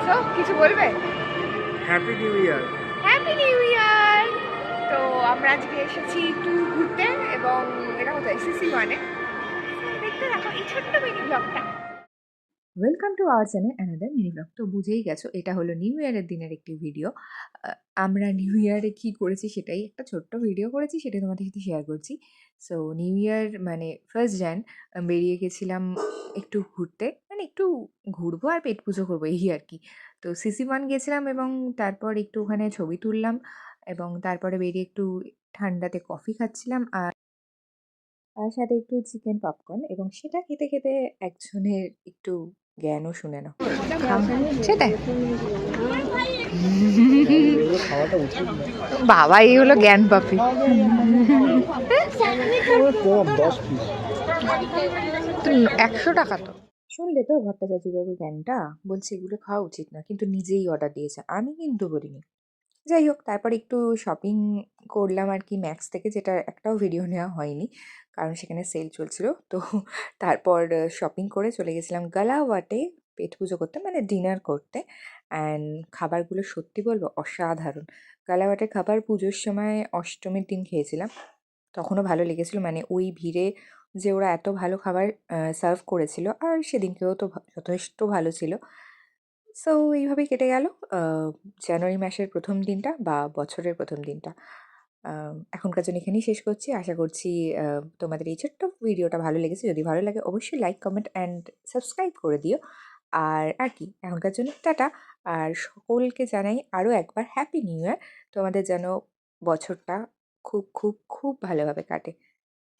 তো কিছু বলবে? Happy new year. Happy new year. তো আমরা আজকে এসেছি একটু ঘুরতে, এবং এটা কোথায়, সিসি1-এ। দেখতে থাকো এই ছোট্ট মিনি ব্লগটা। Welcome to our channel another mini blog. তো বুঝেই গেছো এটা হলো নিউ ইয়ারের দিনের একটি ভিডিও। আমরা নিউ ইয়ারে কী করেছি সেটাই একটা ছোট্ট ভিডিও করেছি, সেটাই তোমাদের সাথে শেয়ার করছি। সো নিউ ইয়ার মানে 1st jan বেরিয়ে গেছিলাম একটু ঘুরতে, মানে একটু ঘুরবো আর পেট পুজো করবো এই আর কি। তো সিসি1 গেছিলাম এবং তারপর একটু ওখানে ছবি তুললাম, এবং তারপরে বেরিয়ে একটু ঠান্ডাতে কফি খাচ্ছিলাম, আর তার সাথে একটু চিকেন পপকর্ন, এবং সেটা খেতে খেতে একজনের একটু জ্ঞানও শুনে নাও। সেটাই এগুলো খাওয়াটা উচিত না। বাবা, এই হলো জ্ঞান পাপি। কম 10 পিস। 100 টাকা তো। শুনলে তো ভট্টাচার্যবাবুর জ্ঞানটা, বলছে এগুলো খাওয়া উচিত না, কিন্তু নিজেই অর্ডার দিয়েছে, আমি কিন্তু বলিনি। যাই হোক, তারপর একটু শপিং করলাম আর কি ম্যাক্স থেকে, যেটা একটাও ভিডিও নেওয়া হয়নি কারণ সেখানে সেল চলছিল। তো তারপর শপিং করে চলে গেছিলাম গালাওয়াটে পেট পুজো করতে, মানে ডিনার করতে। অ্যান্ড খাবারগুলো সত্যি বলবো অসাধারণ। গালাওয়াটের খাবার পুজোর সময় অষ্টমীর দিন খেয়েছিলাম, তখনও ভালো লেগেছিল, মানে ওই ভিড়ে যে ওরা এত ভালো খাবার সার্ভ করেছিল, আর সেদিনকেও তো যথেষ্ট ভালো ছিল। সো এইভাবেই কেটে গেল জানুয়ারি মাসের প্রথম দিনটা, বা বছরের প্রথম দিনটা। এখনকার জন্য এখানেই শেষ করছি। আশা করছি তোমাদের এই ছোট্ট ভিডিওটা ভালো লেগেছে। যদি ভালো লাগে অবশ্যই লাইক, কমেন্ট অ্যান্ড সাবস্ক্রাইব করে দিও। আর কি, এখনকার জন্য টাটা। আর সকলকে জানাই আরও একবার হ্যাপি নিউ ইয়ার। তোমাদের যেন বছরটা খুব খুব খুব ভালোভাবে কাটে।